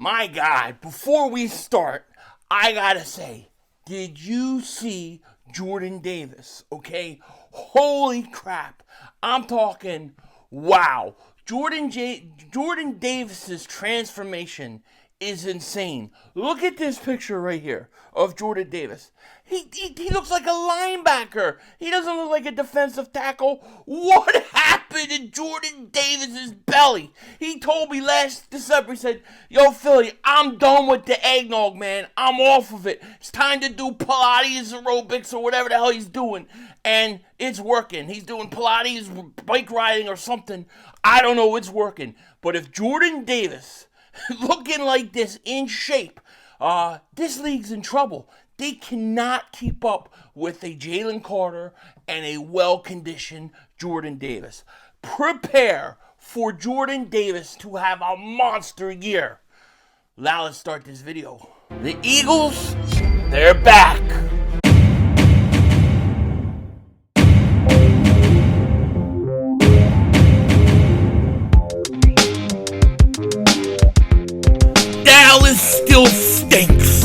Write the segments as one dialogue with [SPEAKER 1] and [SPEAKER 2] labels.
[SPEAKER 1] My God, before we start, I gotta say, did you see Jordan Davis? Okay, holy crap! I'm talking, wow. Jordan Davis's transformation is insane. Look at this picture right here of Jordan Davis. He looks like a linebacker. He doesn't look like a defensive tackle. What happened to Jordan Davis's belly? He told me last December, he said, "Yo, Philly, I'm done with the eggnog, man. I'm off of it. It's time to do Pilates, aerobics, or whatever the hell he's doing." And it's working. He's doing Pilates, bike riding, or something. I don't know, it's working. But if Jordan Davis looking like this in shape, this league's in trouble. They cannot keep up with a Jalen Carter and a well-conditioned Jordan Davis. Prepare for Jordan Davis to have a monster year. Now let's start this video. The Eagles, they're back. Dallas still stinks.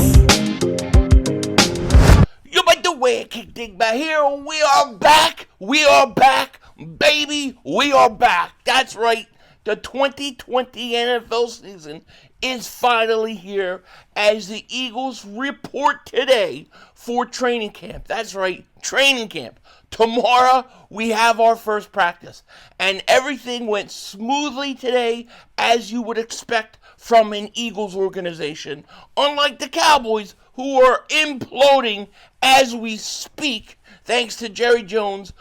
[SPEAKER 1] You like the way it kicked Dingbat here. We are back. We are back. Baby, we are back. That's right. The 2020 NFL season is finally here as the Eagles report today for training camp. That's right, training camp. Tomorrow, we have our first practice. And everything went smoothly today, as you would expect from an Eagles organization. Unlike the Cowboys, who are imploding as we speak, thanks to Jerry Jones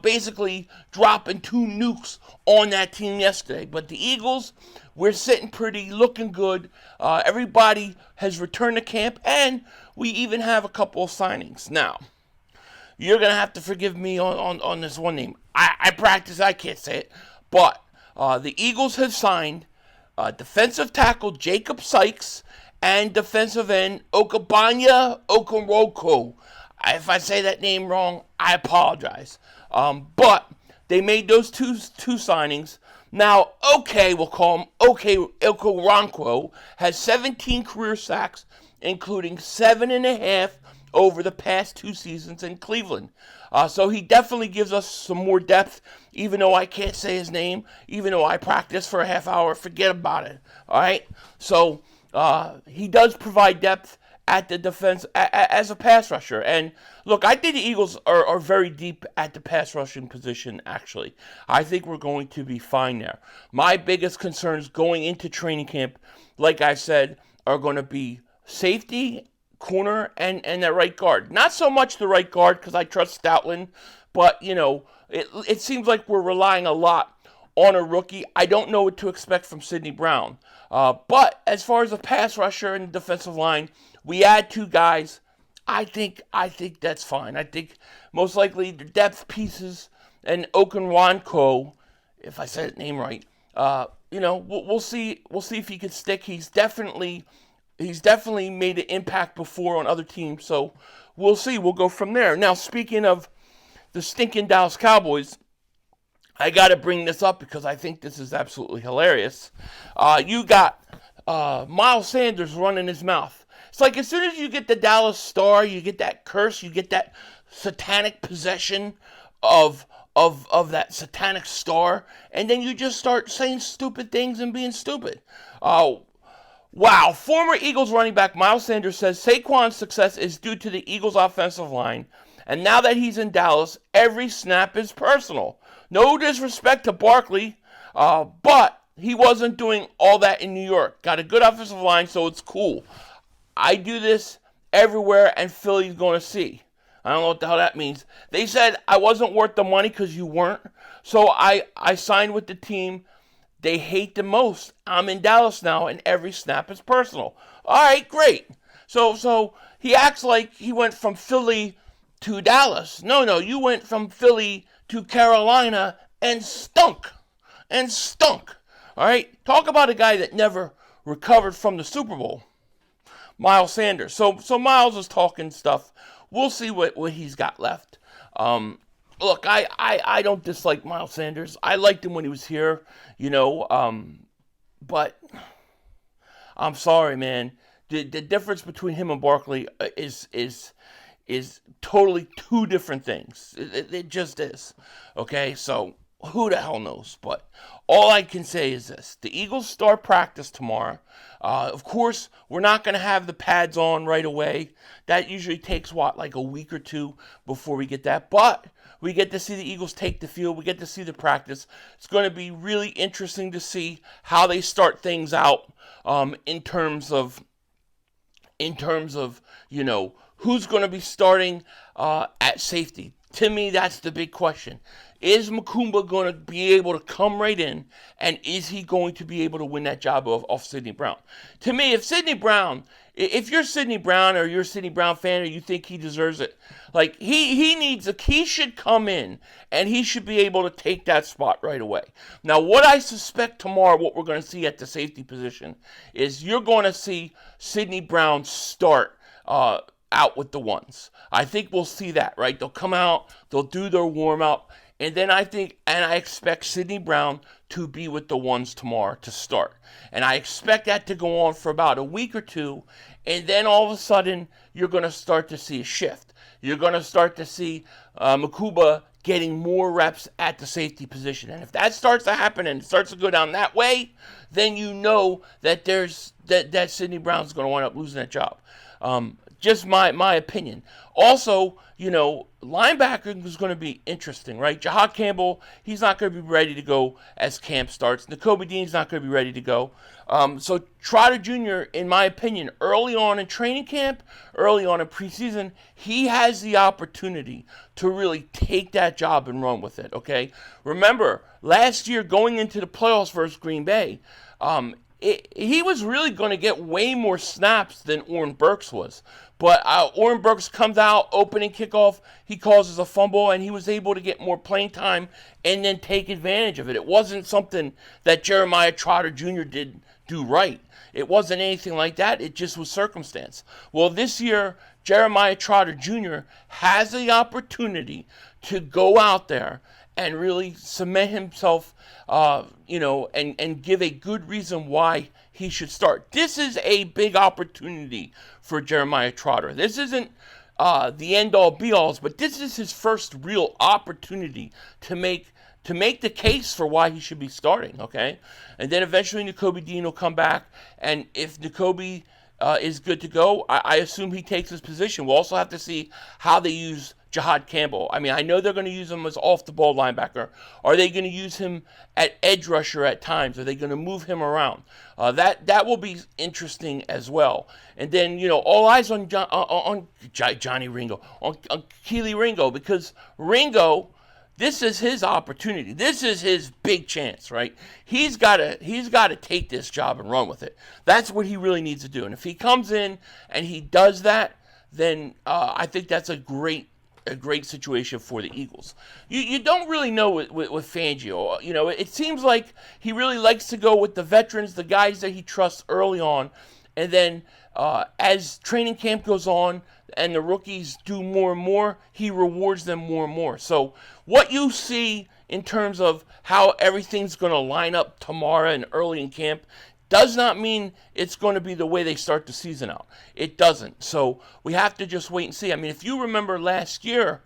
[SPEAKER 1] basically dropping 2 nukes on that team yesterday. But the Eagles, we're sitting pretty, looking good. Everybody has returned to camp, and we even have a couple of signings. Now, you're going to have to forgive me on this one name. I practice, I can't say it. But the Eagles have signed defensive tackle Jacob Sykes and defensive end Okabanya Okoroko. If I say that name wrong, I apologize. But they made those two signings. Now, we'll call him Okoronko, has 17 career sacks, including 7.5 over the past 2 seasons in Cleveland. So he definitely gives us some more depth, even though I can't say his name, even though I practice for a half hour, forget about it. All right? So he does provide depth at the defense as a pass rusher. And look, I think the Eagles are very deep at the pass rushing position, actually. I think we're going to be fine there. My biggest concerns going into training camp, like I said, are going to be safety, corner, and that right guard. Not so much the right guard, because I trust Stoutland, but, it seems like we're relying a lot on a rookie. I don't know what to expect from Sidney Brown. But as far as a pass rusher and defensive line, we add 2 guys. I think that's fine. I think most likely the depth pieces and Okunwanko, if I said his name right, we'll see if he can stick. He's definitely made an impact before on other teams, so we'll see. We'll go from there. Now, speaking of the stinking Dallas Cowboys, I got to bring this up because I think this is absolutely hilarious. You got Miles Sanders running his mouth. It's like as soon as you get the Dallas Star, you get that curse, you get that satanic possession of that satanic star, and then you just start saying stupid things and being stupid. Wow. Former Eagles running back Miles Sanders says Saquon's success is due to the Eagles' offensive line, and now that he's in Dallas, every snap is personal. No disrespect to Barkley, but he wasn't doing all that in New York. Got a good offensive line, so it's cool. I do this everywhere, and Philly's going to see. I don't know what the hell that means. They said I wasn't worth the money because you weren't, so I signed with the team they hate the most. I'm in Dallas now, and every snap is personal. All right, great. So he acts like he went from Philly to Dallas. No, you went from Philly to Carolina and stunk. All right, talk about a guy that never recovered from the Super Bowl. Miles Sanders. So Miles is talking stuff. We'll see what he's got left. Look, I don't dislike Miles Sanders. I liked him when he was here, but I'm sorry, man. The difference between him and Barkley is totally two different things. It just is. Okay, so who the hell knows? But all I can say is this: the Eagles start practice tomorrow. Of course, we're not going to have the pads on right away. That usually takes like a week or two before we get that. But we get to see the Eagles take the field. We get to see the practice. It's going to be really interesting to see how they start things out in terms of who's going to be starting at safety. To me, that's the big question. Is Makumba going to be able to come right in, and is he going to be able to win that job off Sidney Brown? To me, if you're Sidney Brown or you're a Sidney Brown fan or you think he deserves it, like he should come in and he should be able to take that spot right away. Now, what I suspect tomorrow, what we're going to see at the safety position, is you're going to see Sidney Brown start out with the ones. I think we'll see that, right? They'll come out, they'll do their warm-up, and then I expect Sidney Brown to be with the ones tomorrow to start. And I expect that to go on for about a week or two, and then all of a sudden, you're going to start to see a shift. You're going to start to see Makuba getting more reps at the safety position. And if that starts to happen and it starts to go down that way, then you know that that Sidney Brown's going to wind up losing that job. Just my opinion. Also, linebacker is going to be interesting, right? Jahad Campbell, he's not going to be ready to go as camp starts. Nakobe Dean's not going to be ready to go. So Trotter Jr., in my opinion, early on in training camp, early on in preseason, he has the opportunity to really take that job and run with it, okay? Remember, last year going into the playoffs versus Green Bay, he was really going to get way more snaps than Oren Burks was. But Oren Burks comes out, opening kickoff, he causes a fumble, and he was able to get more playing time and then take advantage of it. It wasn't something that Jeremiah Trotter Jr. did do right. It wasn't anything like that. It just was circumstance. Well, this year, Jeremiah Trotter Jr. has the opportunity to go out there and really cement himself, and give a good reason why he should start. This is a big opportunity for Jeremiah Trotter. This isn't the end-all, be-alls, but this is his first real opportunity to make the case for why he should be starting, okay? And then eventually Nakobe Dean will come back, and if Nakobe is good to go, I assume he takes his position. We'll also have to see how they use Jahad Campbell. I mean, I know they're going to use him as off-the-ball linebacker. Are they going to use him at edge rusher at times? Are they going to move him around? That will be interesting as well. And then, all eyes on Johnny Ringo, on Keely Ringo, because Ringo, this is his opportunity. This is his big chance, right? He's got to take this job and run with it. That's what he really needs to do. And if he comes in and he does that, then I think that's a great situation for the Eagles. You don't really know with Fangio. It seems like he really likes to go with the veterans, the guys that he trusts early on, and then as training camp goes on and the rookies do more and more, he rewards them more and more. So what you see in terms of how everything's going to line up tomorrow and early in camp does not mean it's going to be the way they start the season out. It doesn't. So we have to just wait and see. I mean, if you remember last year,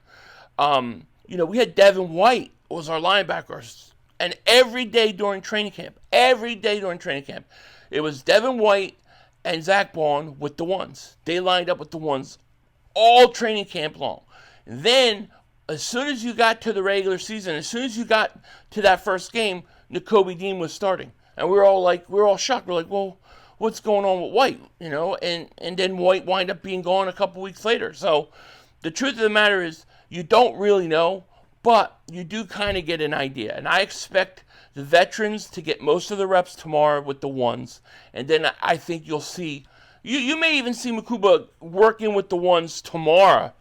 [SPEAKER 1] we had Devin White was our linebacker. And every day during training camp, it was Devin White and Zach Baun with the ones. They lined up with the ones all training camp long. And then, as soon as you got to the regular season, as soon as you got to that first game, Nakobe Dean was starting. And we were all shocked. We're like, well, what's going on with White? And then White wind up being gone a couple weeks later. So the truth of the matter is you don't really know, but you do kind of get an idea. And I expect the veterans to get most of the reps tomorrow with the ones. And then I think you'll see, you may even see Makuba working with the ones tomorrow,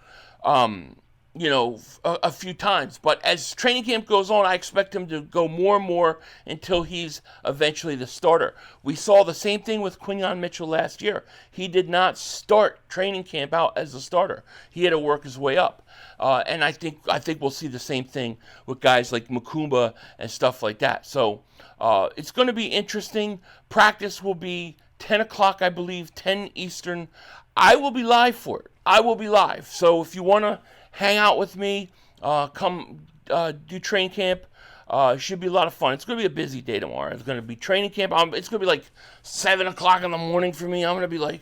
[SPEAKER 1] a few times. But as training camp goes on, I expect him to go more and more until he's eventually the starter. We saw the same thing with Quinyon Mitchell last year. He did not start training camp out as a starter. He had to work his way up. And I think we'll see the same thing with guys like Makumba and stuff like that. So it's going to be interesting. Practice will be 10 o'clock, I believe, 10 Eastern. I will be live for it. I will be live. So if you want to hang out with me, come do training camp. It should be a lot of fun. It's going to be a busy day tomorrow. It's going to be training camp. It's going to be like 7 o'clock in the morning for me. I'm going to be like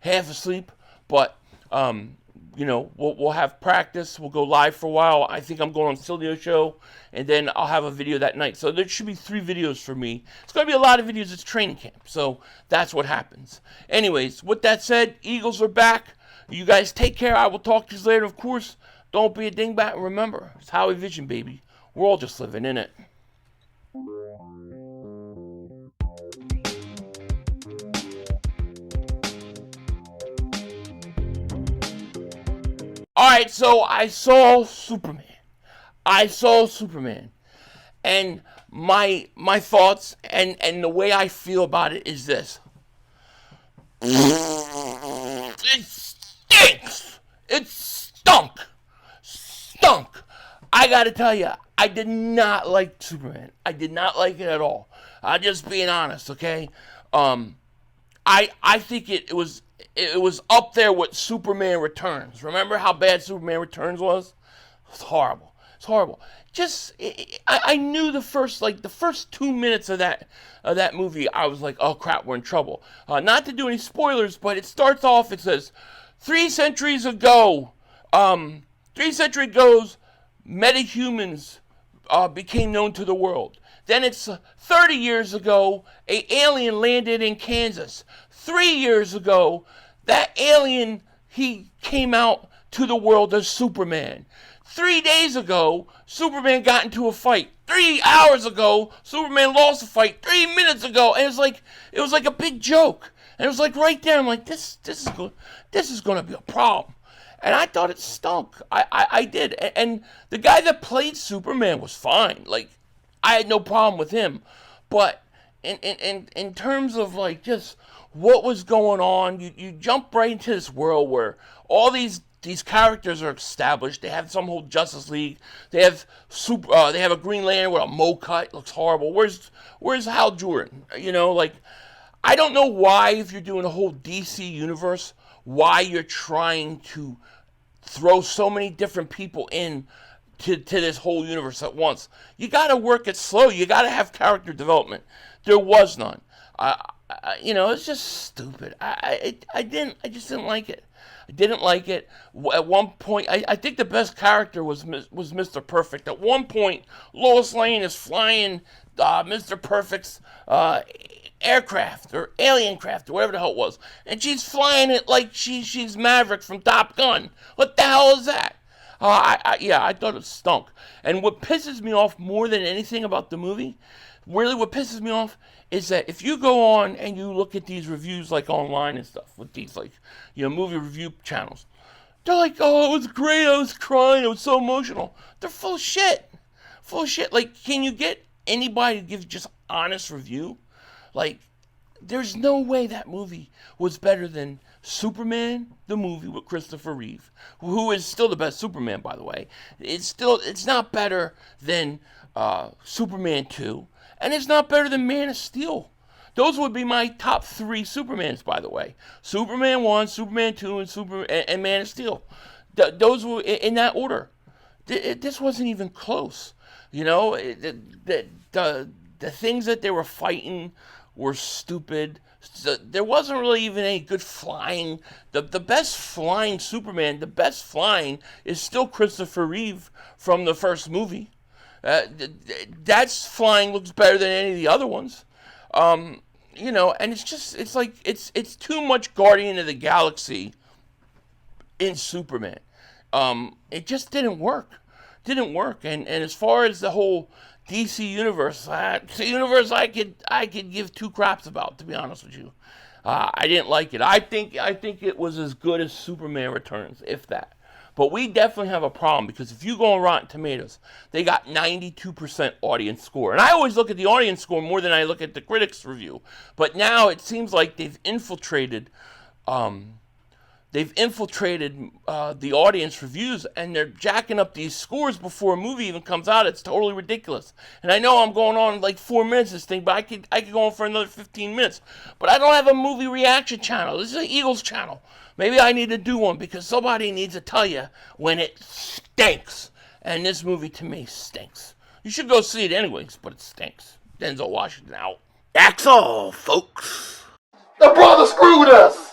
[SPEAKER 1] half asleep. But, we'll have practice. We'll go live for a while. I think I'm going on Silvio's show. And then I'll have a video that night. So there should be 3 videos for me. It's going to be a lot of videos. It's training camp. So that's what happens. Anyways, with that said, Eagles are back. You guys take care. I will talk to you later, of course. Don't be a dingbat. Remember, it's Howie Vision, baby. We're all just living in it. Alright, so I saw Superman. And my thoughts and the way I feel about it is this. It stinks! It stunk! I gotta tell you, I did not like Superman. I did not like it at all. I'm just being honest, okay? I think it was up there with Superman Returns. Remember how bad Superman Returns was? It was horrible. It's horrible. I knew the first 2 minutes of that movie, I was like, oh crap, we're in trouble. Not to do any spoilers, but it starts off. It says, 3 centuries ago, metahumans became known to the world. Then it's 30 years ago, an alien landed in Kansas. 3 years ago, that alien, he came out to the world as Superman. 3 days ago, Superman got into a fight. 3 hours ago, Superman lost a fight. 3 minutes ago, and it was like a big joke. And it was like right there, I'm like, this is going to be a problem. And I thought it stunk. I did. And the guy that played Superman was fine. Like, I had no problem with him. But in terms of like just what was going on, you jump right into this world where all these characters are established. They have some whole Justice League. They have a Green Lantern with a mo cut. It looks horrible. Where's Hal Jordan? I don't know why, if you're doing a whole DC universe, why you're trying to throw so many different people in to this whole universe at once. You got to work it slow. You got to have character development. There was none. It's just stupid. I just didn't like it. I didn't like it. At one point, I think the best character was Mr. Perfect. At one point, Lois Lane is flying Mr. Perfect's aircraft or alien craft or whatever the hell it was, and she's flying it like she's Maverick from Top Gun. What the hell is that? I thought it stunk. And what pisses me off more than anything about the movie, really what pisses me off, is that if you go on and you look at these reviews like online and stuff with these movie review channels, they're like, oh, it was great, I was crying, it was so emotional. They're full of shit. Like, can you get anybody to give just honest review? Like, there's no way that movie was better than Superman, the movie with Christopher Reeve, who is still the best Superman, by the way. It's not better than Superman 2, and it's not better than Man of Steel. Those would be my top 3 Supermans, by the way. Superman 1, Superman 2, and Man of Steel. Those were in that order. This wasn't even close. The things that they were fighting were stupid. So there wasn't really even any good flying. The best flying Superman, the best flying is still Christopher Reeve from the first movie. That's flying looks better than any of the other ones. And it's too much Guardian of the Galaxy in Superman. It just didn't work. And as far as the whole DC universe, it's a universe I could give 2 craps about, to be honest with you. I didn't like it. I think it was as good as Superman Returns, if that. But we definitely have a problem, because if you go on Rotten Tomatoes, they got 92% audience score. And I always look at the audience score more than I look at the critics' review. But now it seems like they've infiltrated they've infiltrated the audience reviews, and they're jacking up these scores before a movie even comes out. It's totally ridiculous. And I know I'm going on like 4 minutes this thing, but I could go on for another 15 minutes. But I don't have a movie reaction channel. This is an Eagles channel. Maybe I need to do one because somebody needs to tell you when it stinks. And this movie to me stinks. You should go see it anyways, but it stinks. Denzel Washington out. That's all, folks.
[SPEAKER 2] The brother screwed us.